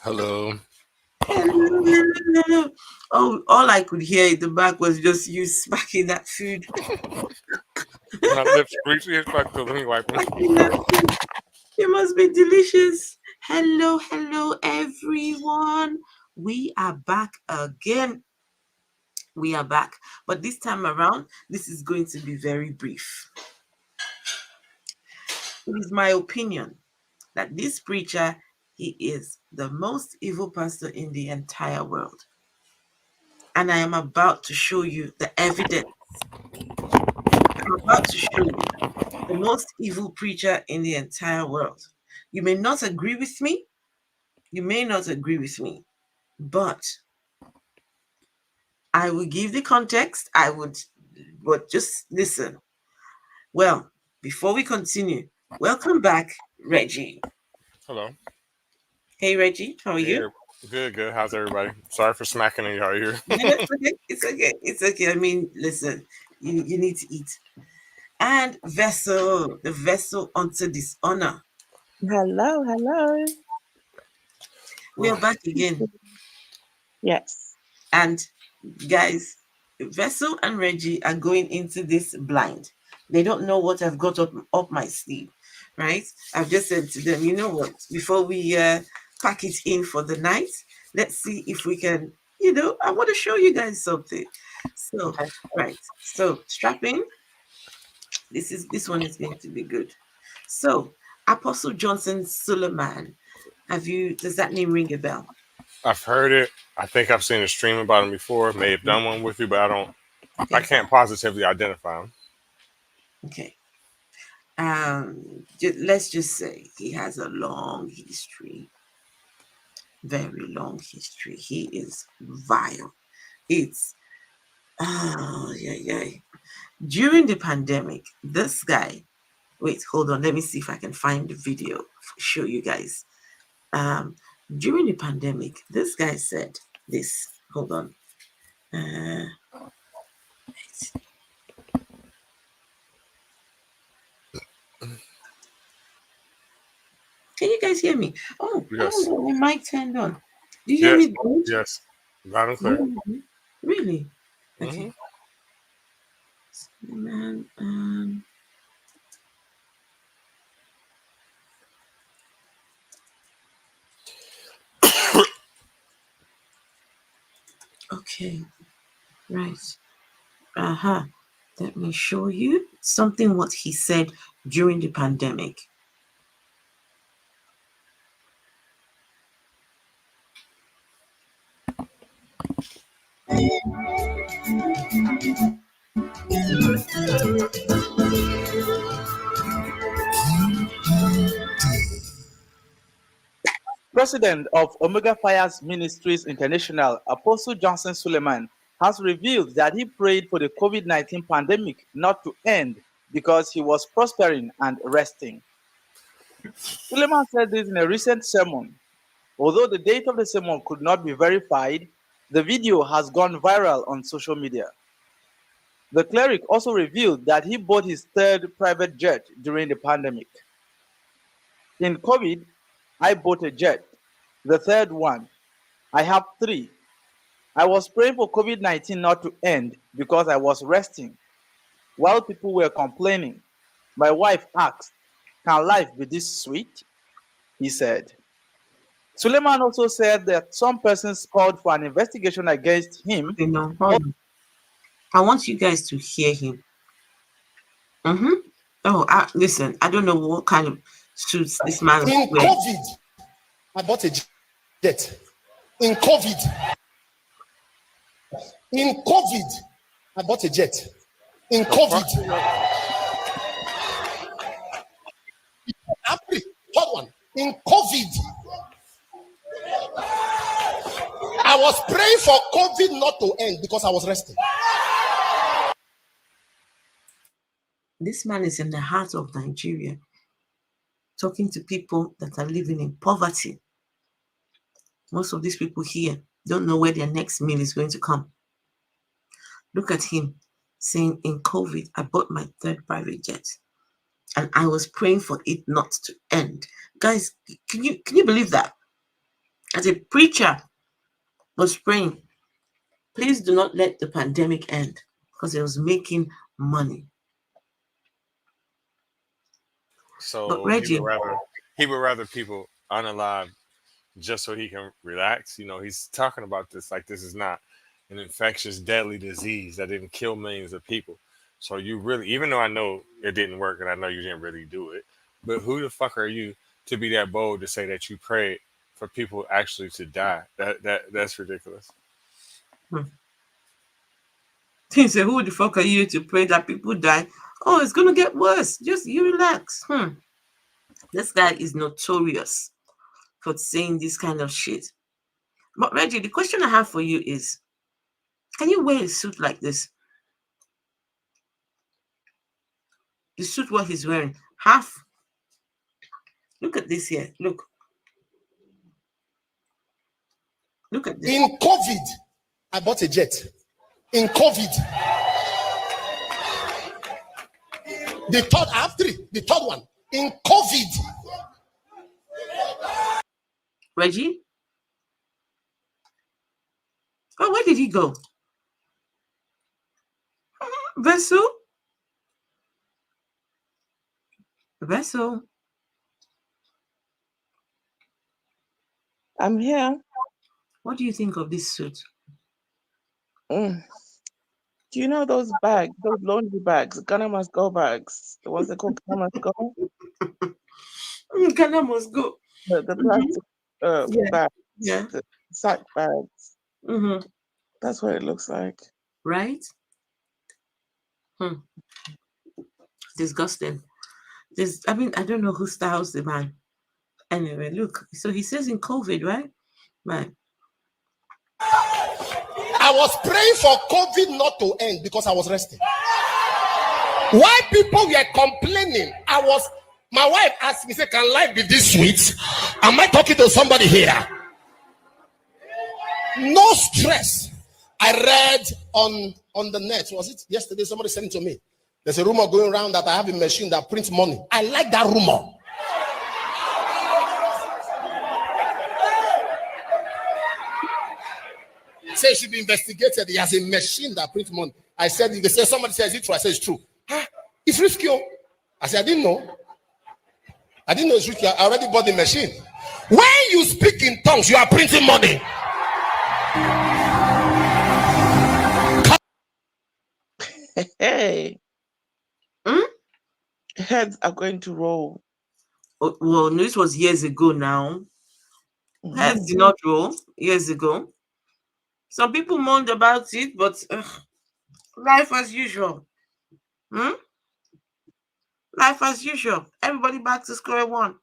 Hello. Hello. Oh, all I could hear in the back was just you smacking that food. My lips greasy as fuck, so let me wipe them. Smacking that food. It must be delicious. Hello, everyone. We are back again. We are back. But this time around, this is going to be very brief. It is my opinion that this preacher, he is the most evil pastor in the entire world. And I am about to show you the evidence. I'm about to show you the most evil preacher in the entire world. You may not agree with me. You may not agree with me. But I will give the context. But just listen. Well, before we continue, welcome back, Reggie. Hello. Hey, Reggie, how are Hey, you? good, good. How's everybody? Sorry for smacking in your ear. No, no, it's okay. It's okay. It's okay. I mean, listen, you need to eat. And vessel, the vessel unto dishonor. Hello, hello. We are back again. Yes. And guys, Vessel and Reggie are going into this blind. They don't know what I've got up my sleeve, right? I've just said to them, you know what? Before we pack it in for the night, let's see if we can. I want to show you guys something. So, Okay. right. So, strapping. This one is going to be good. So, Apostle Johnson Suleman. Does that name ring a bell? I've heard it. I think I've seen a stream about him before. May have done one with you, but I Okay. can't positively identify him. Okay. Let's just say he has a long history, very long history. He is vile. It's yeah. During the pandemic, this guy. Wait, hold on. Let me see if I can find the video. Show you guys. Um, During the pandemic, this guy said this. Hold on. Uh, can you guys hear me? Yes. My mic turned on. Do you hear Yes. me good? Yes. Loud and clear. Mhm. Really? Hmm. Okay. Man, okay, right. Uh-huh. Let me show you something what he said during the pandemic. President of Omega Fires Ministries International, Apostle Johnson Suleman, has revealed that he prayed for the COVID-19 pandemic not to end because he was prospering and resting. Suleman said this in a recent sermon. Although the date of the sermon could not be verified, the video has gone viral on social media. The cleric also revealed that he bought his third private jet during the pandemic. In COVID, I bought a jet, the third one. I have three. I was praying for COVID-19 not to end because I was resting. While people were complaining, my wife asked, "Can life be this sweet?" He said. Suleiman also said that some persons called for an investigation against him. Hold on. I want you guys to hear him. Mm-hmm. Listen, I don't know what kind of suits this man In wears. COVID, I bought a jet. In COVID, I bought a jet. In COVID, hold on. In COVID, I was praying for COVID not to end because I was resting. This man is in the heart of Nigeria, talking to people that are living in poverty. Most of these people here don't know where their next meal is going to come. Look at him saying, in COVID, I bought my third private jet and I was praying for it not to end. Guys, can you believe that? as a preacher, was praying, please do not let the pandemic end, because he was making money. So But Reggie, he would rather people unalive just so he can relax. You know, he's talking about this like this is not an infectious, deadly disease that didn't kill millions of people. So you really, even though I know it didn't work and I know you didn't really do it, but who the fuck are you to be that bold to say that you prayed for people actually to die? That's ridiculous. he said, who the fuck are you to pray that people die? Oh, it's going to get worse. Just you relax. This guy is notorious for saying this kind of shit. But Reggie, the question I have for you is, can you wear a suit like this? The suit what he's wearing, half. Look at this here. Look at this. In COVID, I bought a jet. In COVID, the third, I have three. The third one. In COVID. Reggie? Oh, where did he go? Vessel? I'm here. What do you think of this suit? Mm. Do you know those bags, those laundry bags, Ghana must go bags? The ones they call Ghana must go? Ghana must go. The plastic Yeah. bags, Yeah. the sack bags. Mm-hmm. That's what it looks like. Right? Disgusting. I don't know who styles the man. Anyway, look. So he says in COVID, right? Right. I was praying for COVID not to end because I was resting. Why people were complaining? My wife asked me, say, can life be this sweet? Am I talking to somebody here? No stress. I read on the net, was it yesterday? Somebody sent it to me. There's a rumor going around that I have a machine that prints money. I like that rumor. Say it should be investigated. He has a machine that prints money. I said, they say somebody says it true. I said it's true. It's risky. I said, I didn't know. I didn't know it's risky. I already bought the machine. When you speak in tongues, you are printing money. Hey. Heads are going to roll. Oh, well, this was years ago now. Heads did not roll years ago. Some people moaned about it, but life as usual. Life as usual. Everybody back to square one.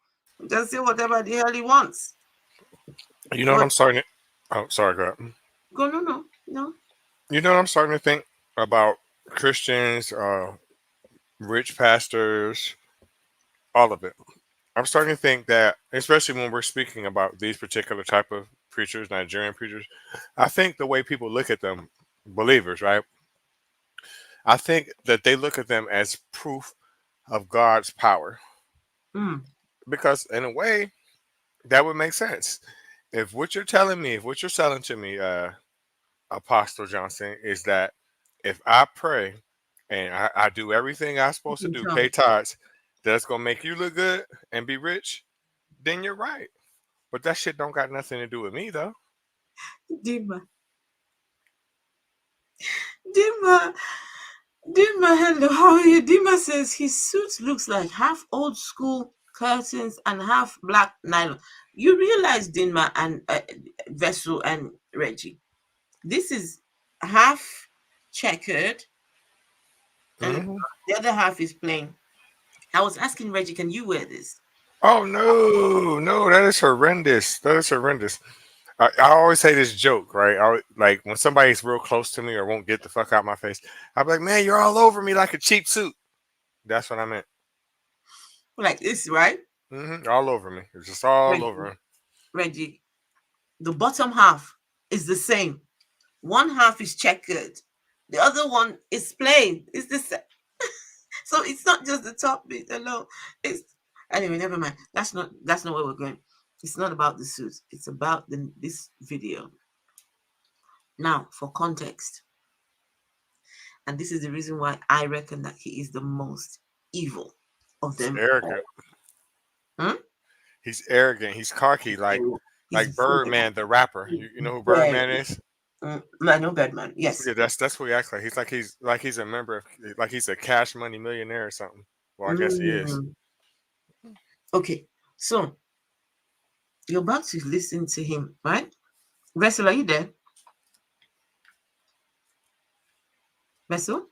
Just say whatever the hell he wants. You know what I'm starting to... Oh, sorry, go ahead. Go, no. You know what I'm starting to think about Christians, rich pastors, all of it. I'm starting to think that, especially when we're speaking about these particular type of preachers, Nigerian preachers, I think the way people look at them, believers, right? I think that they look at them as proof of God's power. Because in a way, that would make sense. If what you're telling me, if what you're selling to me, Apostle Johnson, is that if I pray and I do everything I'm supposed to do, pay tithes, that's going to make you look good and be rich, then you're right. But that shit don't got nothing to do with me, though. Dima, hello, how are you? Dima says his suit looks like half old school curtains and half black nylon. You realize, Dima and Vessel and Reggie, this is half checkered and the other half is plain. I was asking Reggie, can you wear this? Oh, no, that is horrendous. I always say this joke, right? Like when somebody's real close to me or won't get the fuck out my face, I'll be like, man, you're all over me like a cheap suit. That's what I meant. Like this, right? All over me. It's just all over him. Reggie, the bottom half is the same. One half is checkered. The other one is plain. It's the same. So it's not just the top bit alone. Anyway, never mind. That's not where we're going. It's not about the suit. It's about this video. Now, for context, and this is the reason why I reckon that he is the most evil of He's them all. arrogant. Hmm? He's arrogant. He's cocky, He's like very, Birdman, the rapper. You know who very. Birdman is? I know Batman. Yes. Yeah, that's what he acts like. He's a member of, like he's a cash money millionaire or something. Well, I guess he is. Mm. Okay. So you're about to listen to him, right? Vessel, are you there? Vessel?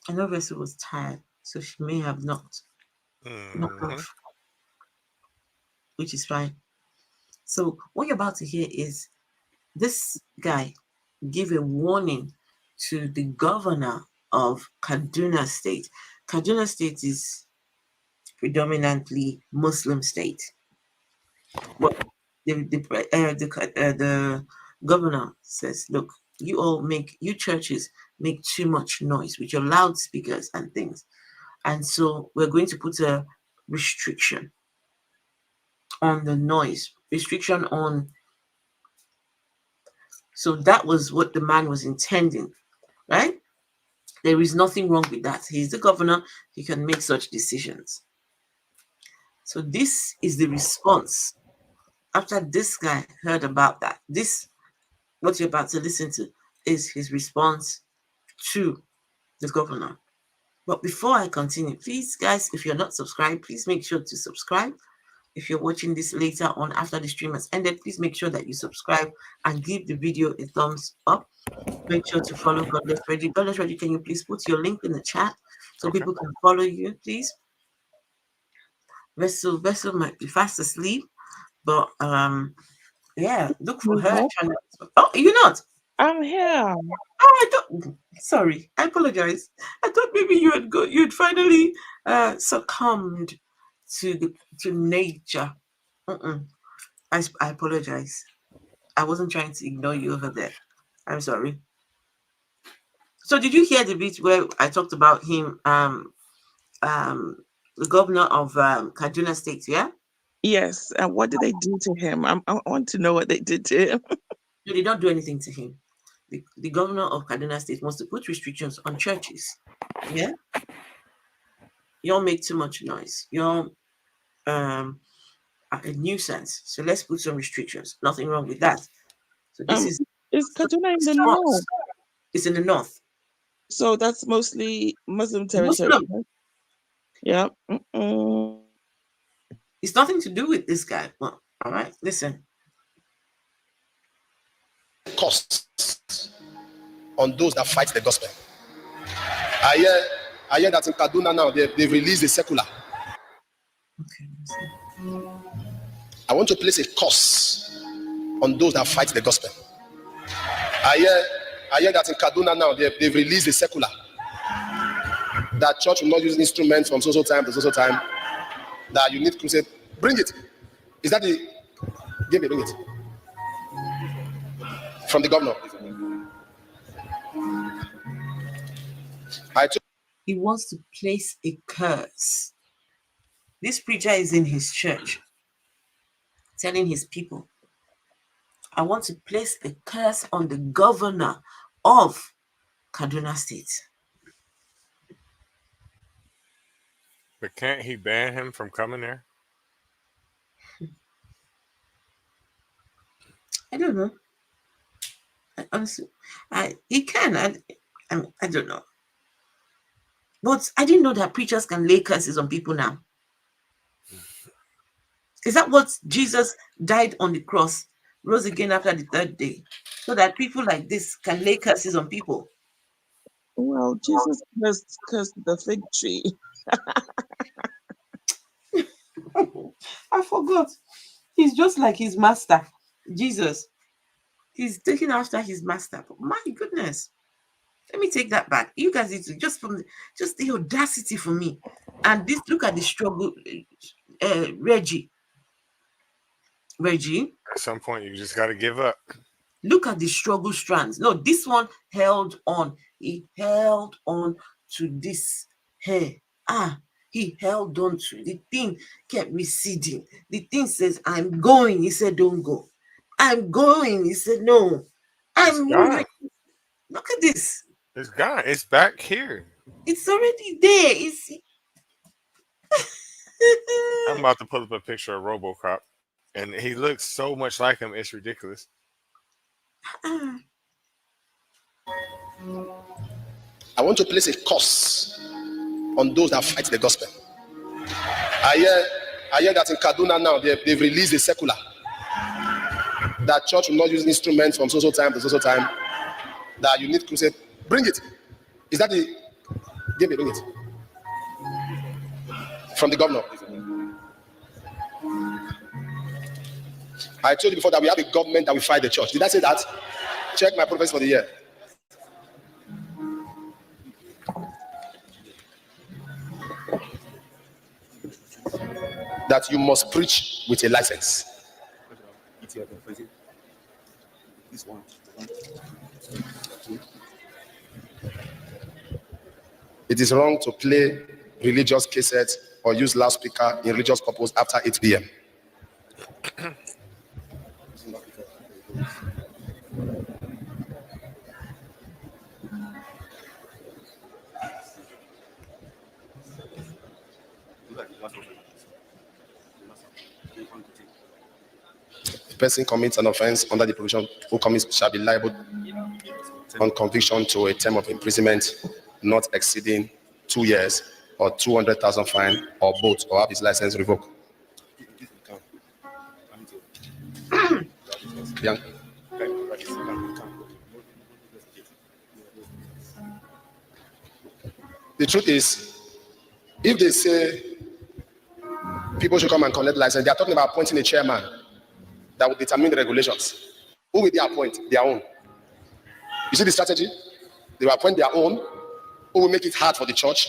I know Vessel was tired, so she may have knocked Hmm. off, which is fine. So what you're about to hear is this guy give a warning to the governor of Kaduna State. Kaduna State is predominantly Muslim state. But the governor says, look, you churches make too much noise with your loudspeakers and things, and so we're going to put a restriction on the noise, restriction on. So that was what the man was intending, right? There is nothing wrong with that. He's the governor, he can make such decisions. So this is the response after this guy heard about that. This, what you're about to listen to, is his response to the governor. But before I continue, please, guys, if you're not subscribed, please make sure to subscribe. If you're watching this later on after the stream has ended, please make sure that you subscribe and give the video a thumbs up. Make sure to follow Godless Reggie. Godless Reggie, can you please put your link in the chat so Okay. people can follow you, please? Vessel might be fast asleep, but yeah, look for her No, channel. Oh, you're not? I'm here. Oh, I don't. Sorry, I apologize. I thought maybe you'd finally succumbed to to nature. Mm-mm. I apologize. I wasn't trying to ignore you over there. I'm sorry. So did you hear the bit where I talked about him, um, the governor of Kaduna State? Yeah. Yes. And what did they do to him? I want to know what they did to him. No, they don't do anything to him. The governor of Kaduna State wants to put restrictions on churches. Yeah. You all make too much noise. You're um a nuisance. So let's put some restrictions. Nothing wrong with that. So this Um, is is Kaduna in the response. north? It's in the north. So that's mostly Muslim territory. Muslim. Right? Yeah. Mm-mm. It's nothing to do with this guy. Well, all right. Listen. Costs on those that fight the gospel. I hear, I hear that in Kaduna now they've released a secular. Okay. I want to place a curse on those that fight the gospel. I hear that in Kaduna now they've released a secular. That church will not use instruments from so time to so time. That you need crusade. Bring it. Is that the? Give me, bring it. From the governor. He wants to place a curse. This preacher is in his church telling his people, I want to place a curse on the governor of Kaduna State. But can't he ban him from coming there? I don't know. Honestly, he can. I don't know. But I didn't know that preachers can lay curses on people now. Is that what Jesus died on the cross, rose again after the third day, so that people like this can lay curses on people? Well, Jesus cursed the fig tree. I forgot. He's just like his master, Jesus. He's taking after his master. But my goodness. Let me take that back. You guys need to just the audacity for me. And this, look at the struggle, Reggie. Reggie, At some point, you just got to give up. look at the struggle strands. No, this one held on. He held on to this hair. He held on to the thing, kept receding. The thing says, I'm going. He said, don't go. I'm going. He said, no. It's I'm moving. gone. Look at this. It's gone. It's back here. It's already there. It's I'm about to pull up a picture of RoboCop, and he looks so much like him. It's ridiculous. I want to place a curse on those that fight the gospel. I hear that in Kaduna now they've released a circular that church will not use instruments from so time to so time. That you need crusade. Bring it. Is that the? Give me, bring it. From the governor. I told you before that we have a government that will fight the church. Did I say that? Check my prophecy for the year. That you must preach with a license. It is wrong to play religious cassettes or use loudspeaker in religious purpose after 8 p.m. The person commits an offense under the provision who commits shall be liable on conviction to a term of imprisonment not exceeding 2 years or 200,000 fine or both, or have his license revoked. Yeah. The truth is, if they say people should come and collect license, they are talking about appointing a chairman that will determine the regulations. Who will they appoint? Their own. You see the strategy? They will appoint their own, who will make it hard for the church,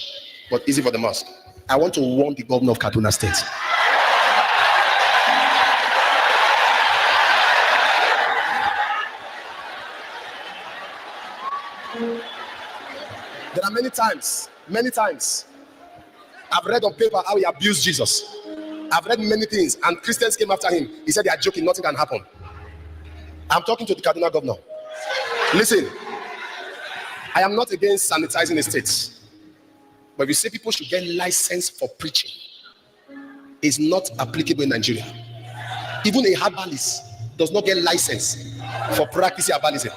but easy for the mosque. I want to warn the governor of Kaduna State. There are many times, I've read on paper how he abused Jesus. I've read many things, and Christians came after him. He said they are joking, nothing can happen. I'm talking to the Kaduna governor. Listen, I am not against sanitizing the states, but if you say people should get license for preaching, it's not applicable in Nigeria. Even a herbalist does not get license for practicing herbalism.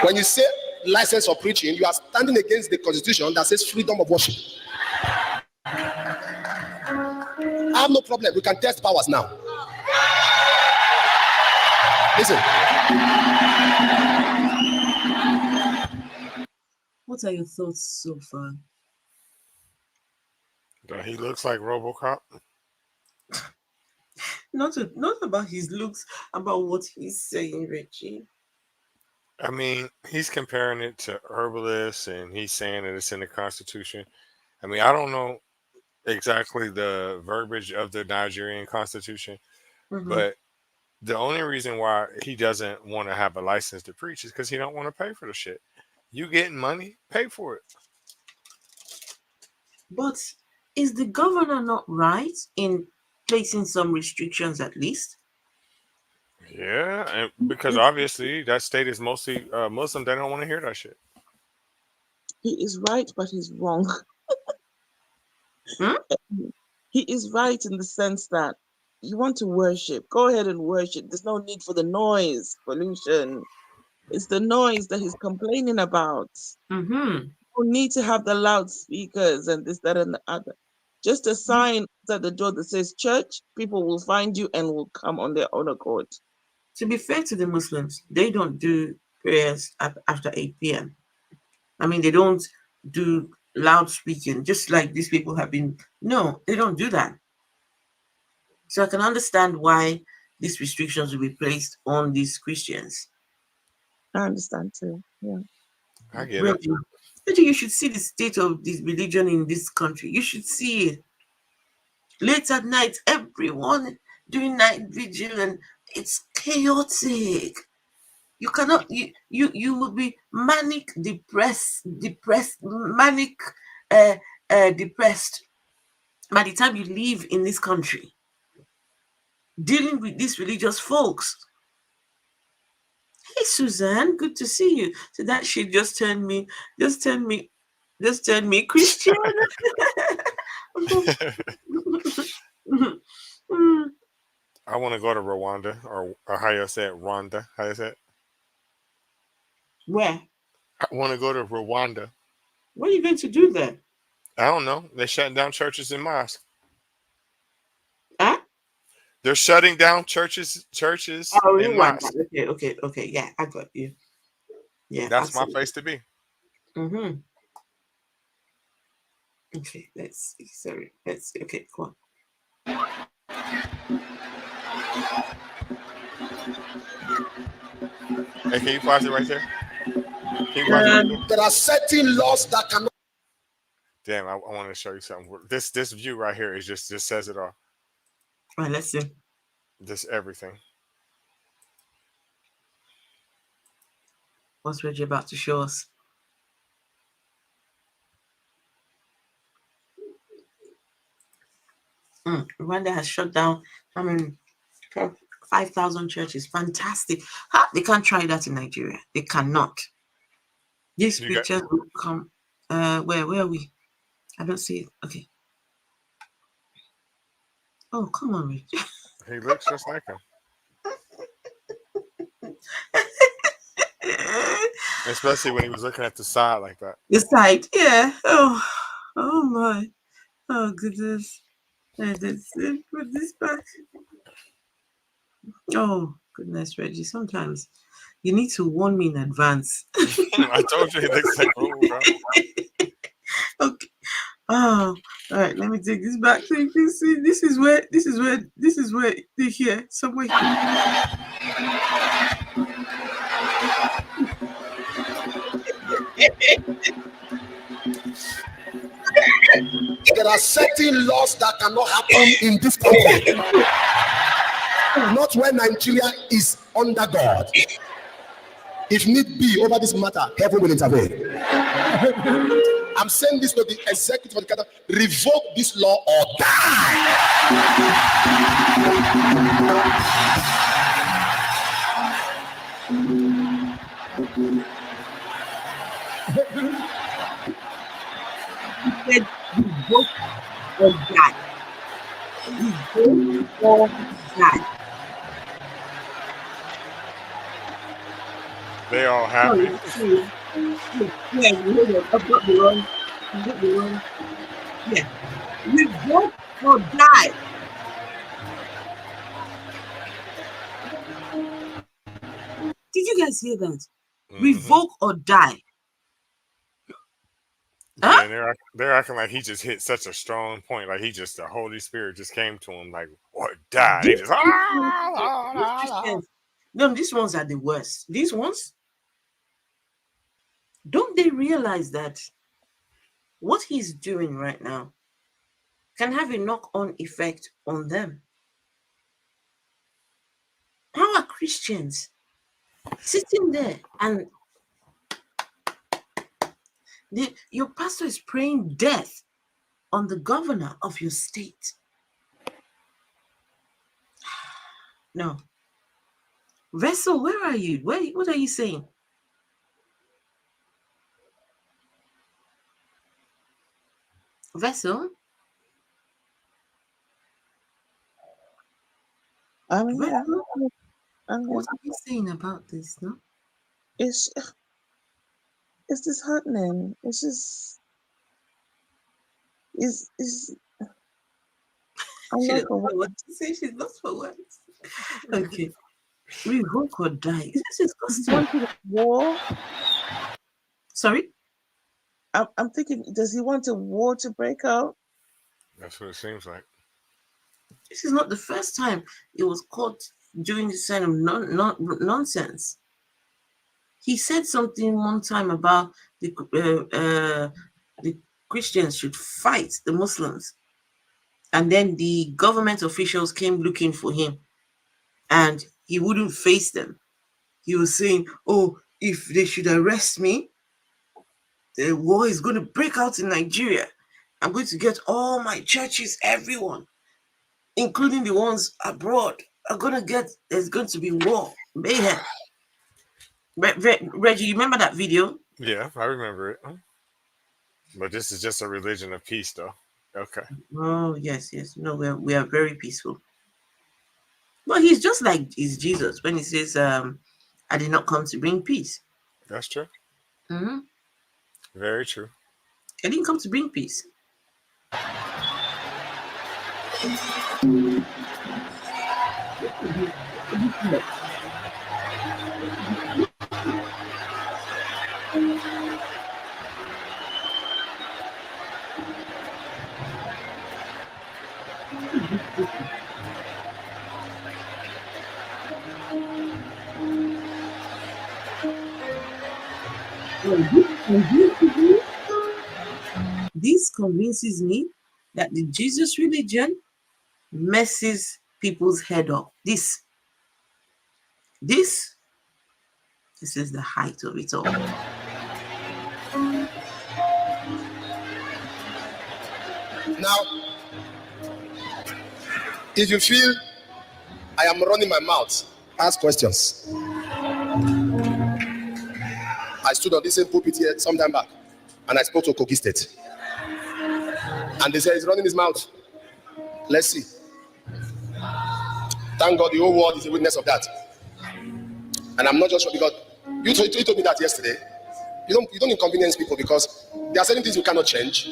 When you say license for preaching, you are standing against the constitution that says freedom of worship. I have no problem. We can test powers now. Listen. What are your thoughts so far? He looks like RoboCop. Not about his looks, about what he's saying, Reggie. I mean, he's comparing it to herbalists, and he's saying that it's in the Constitution. I mean, I don't know exactly the verbiage of the Nigerian Constitution, but the only reason why he doesn't want to have a license to preach is because he don't want to pay for the shit. You getting money, pay for it. But is the governor not right in placing some restrictions at least? Yeah, and because obviously that state is mostly Muslim. They don't want to hear that shit. He is right, but he's wrong. Hmm? He is right in the sense that you want to worship, go ahead and worship. There's no need for the noise, pollution. It's the noise that he's complaining about. Mm-hmm. You need to have the loudspeakers and this, that, and the other. Just a sign at the door that says church, people will find you and will come on their own accord. To be fair to the Muslims, they don't do prayers after 8 p.m. I mean, they don't do loud speaking, just like these people have been. No, they don't do that. So I can understand why these restrictions will be placed on these Christians. I understand too. Yeah. I get it. Reggie, you should see the state of this religion in this country. You should see it. Late at night, everyone doing night vigil, and it's chaotic. You cannot. You will be manic, depressed, manic, depressed by the time you live in this country, dealing with these religious folks. Hey Suzanne, good to see you. So that shit just turned me, just turned me Christian. I want to go to Rwanda, or how you say it, Rwanda. How you say it? Where? I want to go to Rwanda. What are you going to do there? I don't know. They shut down churches and mosques. Huh? They're shutting down churches Oh, and Rwanda. mosques. Okay. Yeah, I got you. Yeah, That's my absolutely. place to be. Mm-hmm. Okay, let's see. Sorry. Let's see. Okay, go on. Hey, can you pause it right there? Can you pause it right there? There are certain laws that cannot. Damn, I want to show you something. This view right here is just says it all. All right, let's see. This everything. What's Reggie about to show us? Rwanda has shut down, I mean, 5,000 churches. Fantastic. They can't try that in Nigeria. They cannot. These You got. pictures will come. Where are we? I don't see it. Okay. Oh, come on, Rich. He looks just like him, especially when he was looking at the side like that. The side, yeah. Oh my. Oh goodness. Let's put this back. Oh goodness, Reggie. Sometimes you need to warn me in advance. I told you he looks like Ruru, bro. Okay. Oh, all right. Let me take this back so you can see. This is where they here somewhere here. There are certain laws that cannot happen in this country. Not when Nigeria is under God. If need be over this matter, heaven will intervene. I'm saying this to the executive of the country: revoke this law or die. Said revoke or die. Revoke or die. They all Sorry, happy. yeah, hold on. I've got the wrong. Yeah. Revoke or die. Did you guys hear that? Revoke or die. Yeah, Huh? and they're acting like he just hit such a strong point, like the Holy Spirit just came to him, like or die. They These just Christians, these Christians, no, these ones are the worst. These ones, don't they realize that what he's doing right now can have a knock-on effect on them? How are Christians sitting there and your pastor is praying death on the governor of your state? No. Vessel, where are you? What are you saying? Vessel? I'm here. Vessel? I'm here. What are you saying about this, no? It's just happening. It's just it's I'm She not doesn't for know what to say. She's lost for words. Okay. Revoke or die. This is disgusting. wanting war. Sorry? I'm thinking, does he want a war to break out? That's what it seems like. This is not the first time he was caught doing this kind of nonsense. He said something one time about the Christians should fight the Muslims. And then the government officials came looking for him and he wouldn't face them. He was saying, oh, if they should arrest me, the war is going to break out in Nigeria. I'm going to get all my churches, everyone, including the ones abroad, are going to get, there's going to be war, mayhem. Reggie, you remember that video? Yeah, I remember it. But this is just a religion of peace, though. Okay. Oh, yes, yes. No, we are very peaceful. But he's just like is Jesus when he says, I did not come to bring peace. That's true. Hmm. Very true. I didn't come to bring peace. This convinces me that the Jesus religion messes people's head up. This, this is the height of it all. Now, if you feel I am running my mouth, ask questions. I stood on this same pulpit here some time back, and I spoke to Kogi State. And they said he's running his mouth. Let's see. Thank God the whole world is a witness of that. And I'm not just sure because you told me that yesterday. You don't inconvenience people because there are certain things you cannot change.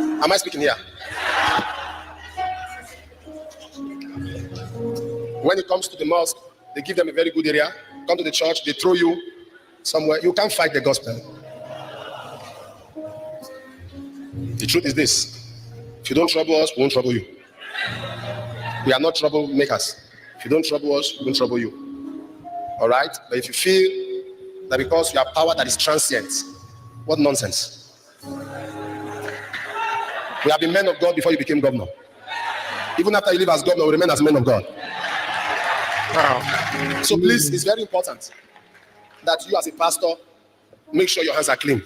Am I speaking here? When it comes to the mosque, they give them a very good area. Come to the church, they throw you somewhere. You can't fight the gospel. The truth is this: if you don't trouble us, we won't trouble you. We are not troublemakers. If you don't trouble us, we won't trouble you. All right? But if you feel that because you have power that is transient, what nonsense. We have been men of God before you became governor. Even after you live as governor, we remain as men of God. Wow. So please, it's very important that you as a pastor, make sure your hands are clean.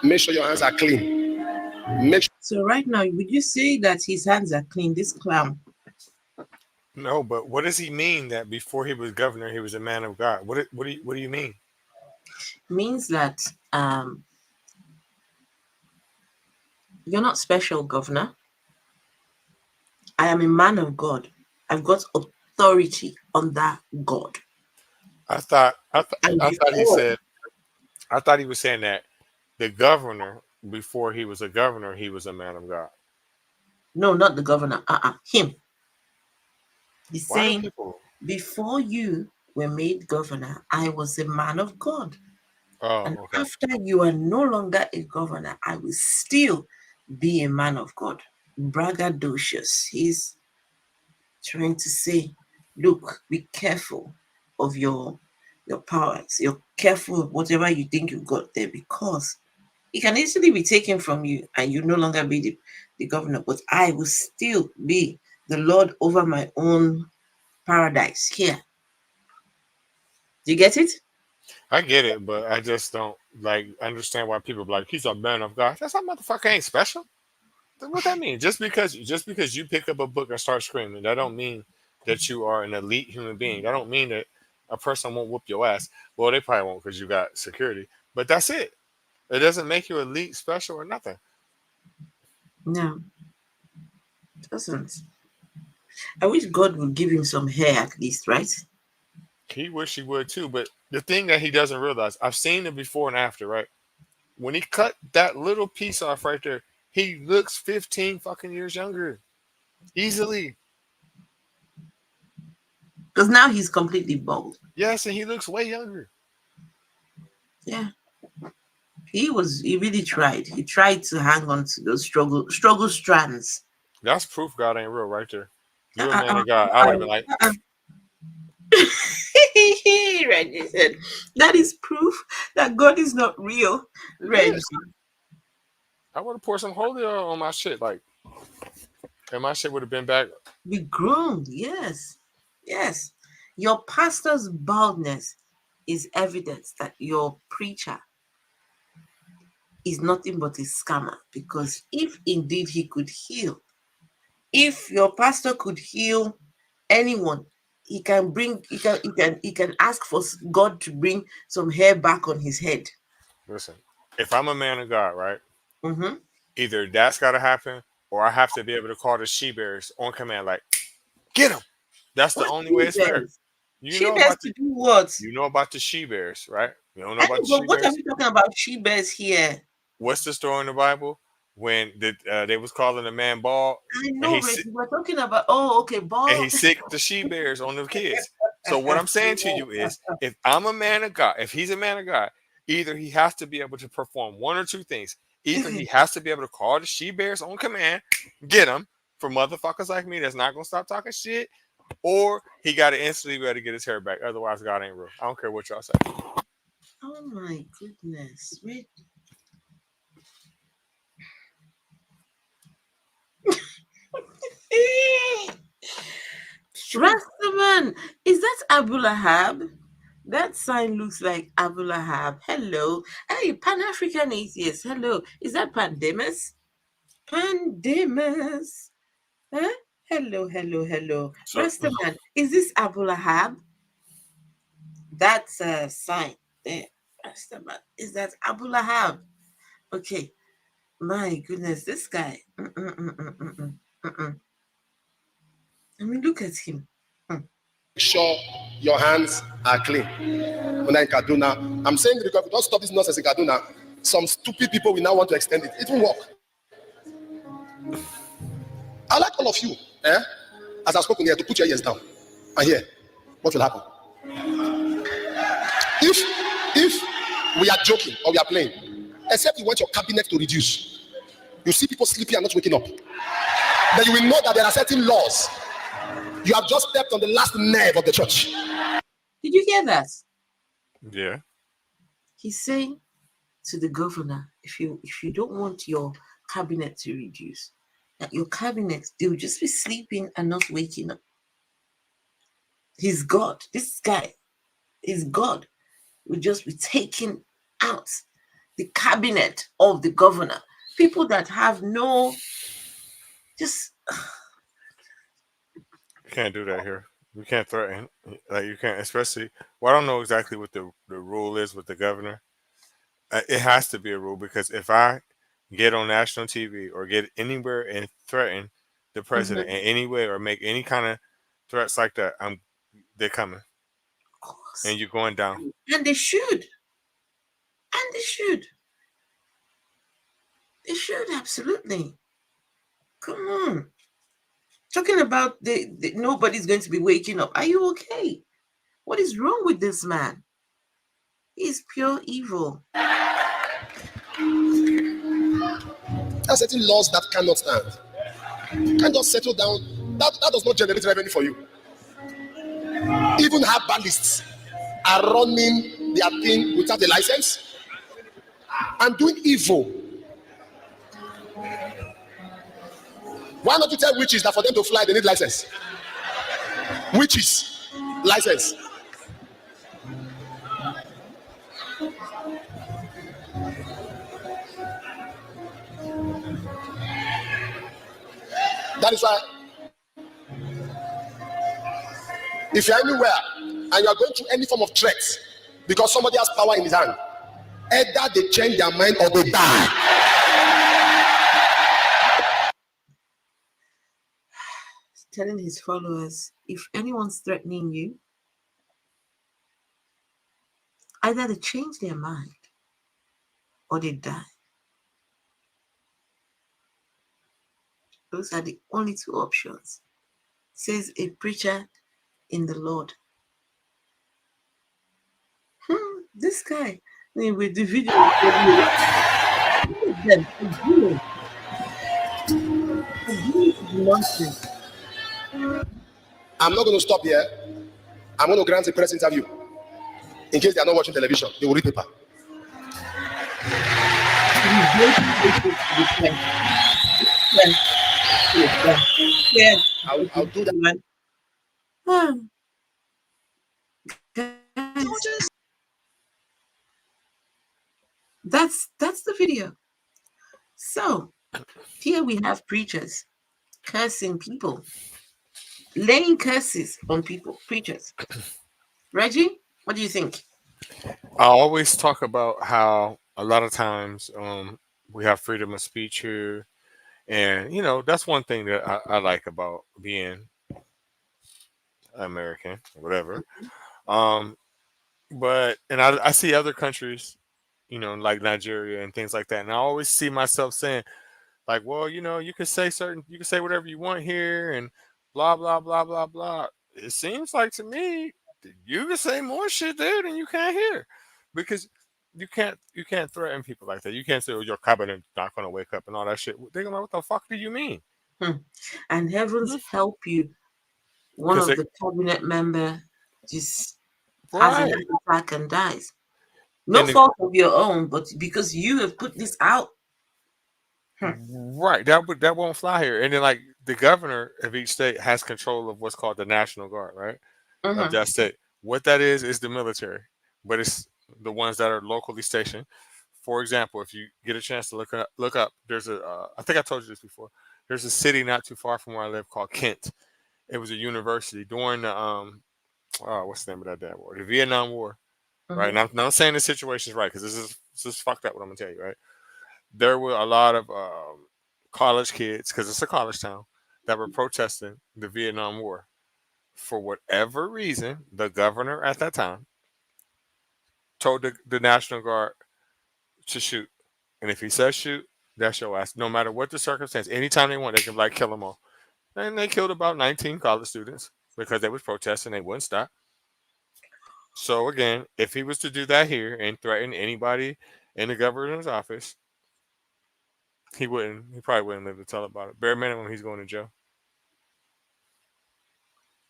Make sure your hands are clean. Make sure. So right now, would you say that his hands are clean? This clown. No, but what does he mean that before he was governor, he was a man of God? What do you mean? Means that you're not special, governor. I am a man of God. I've got authority under God. I thought And I thought he before, said I thought he was saying that the governor before he was a governor, he was a man of God. no, not the governor, him. He's Why do saying, people? before you were made governor, I was a man of God. Oh, And okay. after you are no longer a governor, I will still be a man of God. Braggadocious. He's trying to say, look, be careful of your powers. You're careful of whatever you think you've got there because it can easily be taken from you and you no longer be the governor. But I will still be the Lord over my own paradise here. Do you get it? I get it, but I just don't like understand why people be like he's a man of God. That's that motherfucker ain't special. What that mean? Just because you pick up a book and start screaming, that don't mean that you are an elite human being. That don't mean that a person won't whoop your ass. Well, they probably won't because you got security. But that's it. It doesn't make you elite, special, or nothing. No, it doesn't. I wish God would give him some hair at least, right? He wish he would too. But the thing that he doesn't realize, I've seen it before and after, right? When he cut that little piece off right there, he looks 15 fucking years younger. Easily. Because now he's completely bald. Yes, and he looks way younger. Yeah. He really tried. He tried to hang on to those struggle strands. That's proof God ain't real right there. You're a Uh, man uh, of God. I would have been like, uh, uh. Reggie said, that is proof that God is not real. Reggie. yes. I would have poured some holy oil on my shit. Like, and my shit would have been back. Be groomed. Yes. Yes. Your pastor's baldness is evidence that your preacher is nothing but a scammer, because if indeed he could heal, if your pastor could heal anyone, he can bring he can ask for God to bring some hair back on his head. Listen, if I'm a man of God, right? Mm-hmm. Either that's got to happen, or I have to be able to call the she bears on command, like, get him. That's the What only way she it's fair. bears? You She know bears about to the do what? she bears, right? You don't know I about know, the but she what are bears. we talking about? She bears here. What's the story in the Bible when they was calling a man bald, I and know, Reggie. We're talking about. Oh, okay, ball. he sicked the she bears on the kids. So what I'm saying to you is, if I'm a man of God, if he's a man of God, either he has to be able to perform one or two things. Either he has to be able to call the she bears on command, get them for motherfuckers like me that's not gonna stop talking shit, or he got to instantly be able to get his hair back. Otherwise, God ain't real. I don't care what y'all say. Oh my goodness, Reggie. Rastaman, is that Abu Lahab? That sign looks like Abu Lahab. Hello. Hey, Pan African atheist. Hello. Is that Pandemus? Pandemus. Huh? Hello, hello, hello. So Rastaman, is this Abu Lahab? That's a sign there. Rastaman, is that Abu Lahab? Okay. My goodness, this guy. I mean, look at him. Sure your hands are clean. When I in Kaduna, I'm saying because if we don't stop this nonsense in Kaduna, some stupid people will now want to extend it. It won't work. I like all of you, as I've spoken here, to put your ears down and hear what will happen. If we are joking or we are playing, except you want your cabinet to reduce, you see people sleeping and not waking up, then you will know that there are certain laws. You have just stepped on the last nerve of the church. Did you hear that? yeah, He's saying to the governor, if you don't want your cabinet to reduce, that your cabinet, they will just be sleeping and not waking up. He's God. This guy is God. Will just be taking out the cabinet of the governor. People that have no, just you can't do that here. You can't threaten. Like you can't, especially. Well, I don't know exactly what the rule is with the governor. It has to be a rule because if I get on national TV or get anywhere and threaten the president in any way or make any kind of threats like that, they're coming of course. and you're going down. And they should. And they should. They should, absolutely. Come on. Talking about nobody's going to be waking up. Are you okay? What is wrong with this man? He's pure evil. There are certain laws that cannot stand. You can't just settle down. That does not generate revenue for you. Even herbalists are running their thing without a license and doing evil. Why not you tell witches that for them to fly they need license? Witches, license. That is why if you're anywhere and you are going through any form of threat because somebody has power in his hand, either they change their mind or they die. Telling his followers, if anyone's threatening you, either they change their mind or they die. Those are the only two options, says a preacher in the Lord. This guy, I mean, with the video, them nonsense. I'm not going to stop here. I'm going to grant a press interview. In case they are not watching television, they will read paper. I'll do that. That's the video. So here we have preachers cursing people, laying curses on people, preachers. Reggie, what do you think? I always talk about how a lot of times we have freedom of speech here, and that's one thing that I like about being American, whatever. Um, but and I see other countries, like Nigeria and things like that, and I always see myself saying, like, well, you can say whatever you want here, and blah blah blah blah blah. It seems like to me that you can say more shit there than you can here, because you can't threaten people like that. You can't say, "Oh, your cabinet not going to wake up" and all that shit. They're gonna, what the fuck do you mean? Hmm. And heavens help you, one Because of they the cabinet member just has a heart right, attack and dies. No and the, fault of your own, but because you have put this out. Hmm. right, that won't fly here. And then, like, the governor of each state has control of what's called the National Guard, right? Of Mhm. that state. What that is the military, but it's the ones that are locally stationed. For example, if you get a chance to look up, there's I think I told you this before. There's a city not too far from where I live called Kent. It was a university during the what's the name of that damn war? The Vietnam War, right? Mhm. And I'm not saying the situation is right, because this is fucked up what I'm gonna tell you, right? There were a lot of college kids, because it's a college town, that were protesting the Vietnam War. For whatever reason, the governor at that time told the National Guard to shoot. And if he says shoot, that's your ass. No matter what the circumstance, anytime they want, they can like kill them all. And they killed about 19 college students because they was protesting. They wouldn't stop. So again, if he was to do that here and threaten anybody in the governor's office, he wouldn't. He probably wouldn't live to tell about it. Bare minimum, he's going to jail.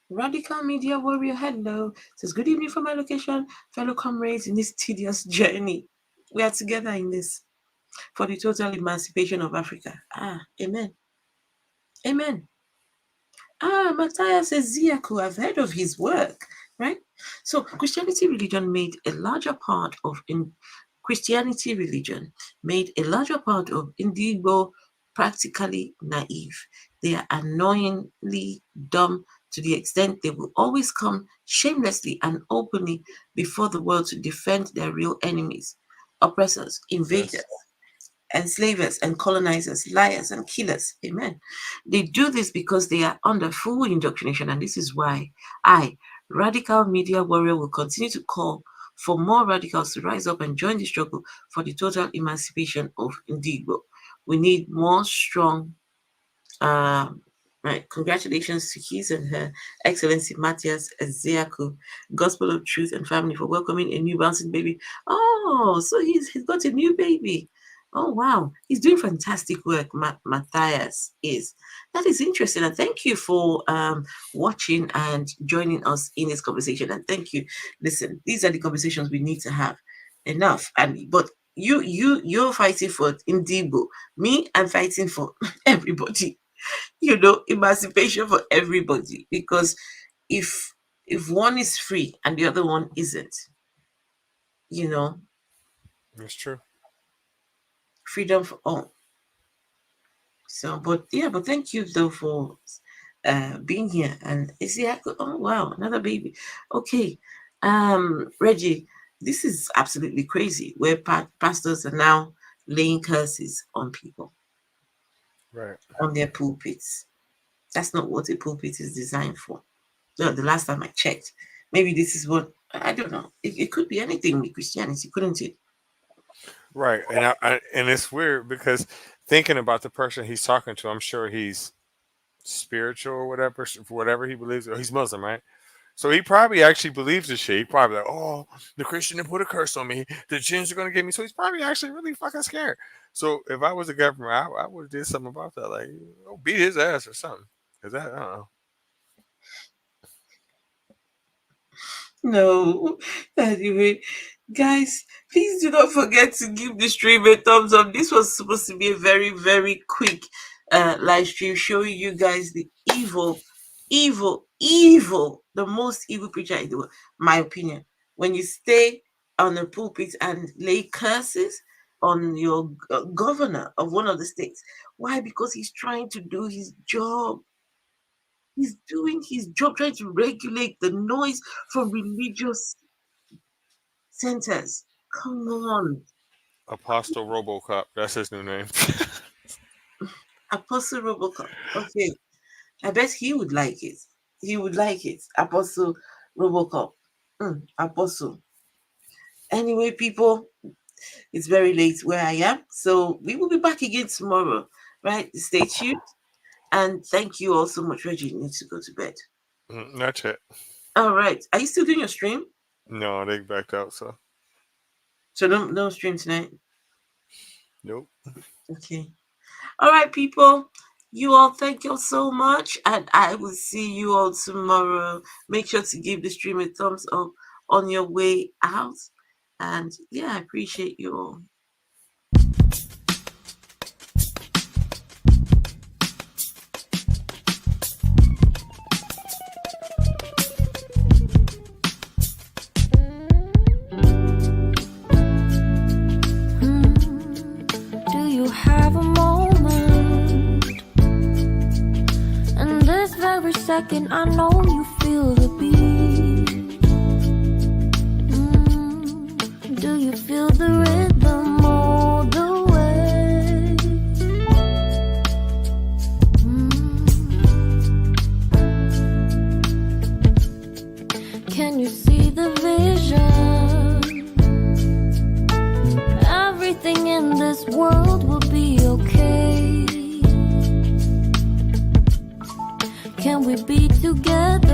Radical Media Warrior, hello. Says, good evening from my location, fellow comrades in this tedious journey. We are together in this for the total emancipation of Africa. Ah, amen. Amen. Ah, Matthias Ezeaku, I've heard of his work, right? So Christianity religion made a larger part of in Christianity religion made a larger part of Indigo practically naive. They are annoyingly dumb to the extent they will always come shamelessly and openly before the world to defend their real enemies, oppressors, invaders, Yes, enslavers and colonizers, liars and killers. Amen. They do this because they are under full indoctrination, and this is why I, Radical Media Warrior, will continue to call for more radicals to rise up and join the struggle for the total emancipation of Indigo. We need more strong um, right. Congratulations to His and Her Excellency Matthias Ezeaku, Gospel of Truth and Family, for welcoming a new bouncing baby. Oh, so he's got a new baby. Oh wow, he's doing fantastic work. Matthias is. That is interesting, and thank you for watching and joining us in this conversation. And thank you. Listen, these are the conversations we need to have. Enough, and but you're fighting for Indigo. Me, I'm fighting for everybody. Emancipation for everybody, because if if one is free and the other one isn't, you know it's true. freedom for all. So but yeah, but thank you though for being here. And is it, oh wow, another baby. Okay, Reggie, this is absolutely crazy where pastors are now laying curses on people Right. on their pulpits. That's not what a pulpit is designed for. No, the last time I checked. Maybe this is what I don't know. It could be anything with Christianity, couldn't it? Right. And it's weird because thinking about the person he's talking to, I'm sure he's spiritual or whatever, for whatever he believes. He's Muslim, right? So he probably actually believes this shit. He probably like, oh, the Christian that put a curse on me. The jinns are gonna get me. So he's probably actually really fucking scared. So if I was a governor, I would have did something about that, like, beat his ass or something. Cause that, I don't know. No. Anyway, guys, please do not forget to give the stream a thumbs up. This was supposed to be a very, very quick live stream showing you guys the evil, evil, evil, the most evil preacher in the world. My opinion. When you stay on the pulpit and lay curses, on your governor of one of the states. Why? Because he's trying to do his job. He's doing his job, trying to regulate the noise from religious centers. Come on. Apostle Robocop. That's his new name. Apostle Robocop. Okay. I bet he would like it. He would like it. Apostle Robocop. Apostle. Anyway, people, it's very late where I am. So we will be back again tomorrow, right? Stay tuned. And thank you all so much. Reggie, you need to go to bed. That's it. All right. Are you still doing your stream? No, they backed out, so. So no stream tonight? Nope. Okay. All right, people. You all, thank you all so much. And I will see you all tomorrow. Make sure to give the stream a thumbs up on your way out. And yeah, I appreciate you all. Do you have a moment? And this very second, I know you feel the beat. Do you feel the rhythm all the way? Can you see the vision? Everything in this world will be okay. Can we be together?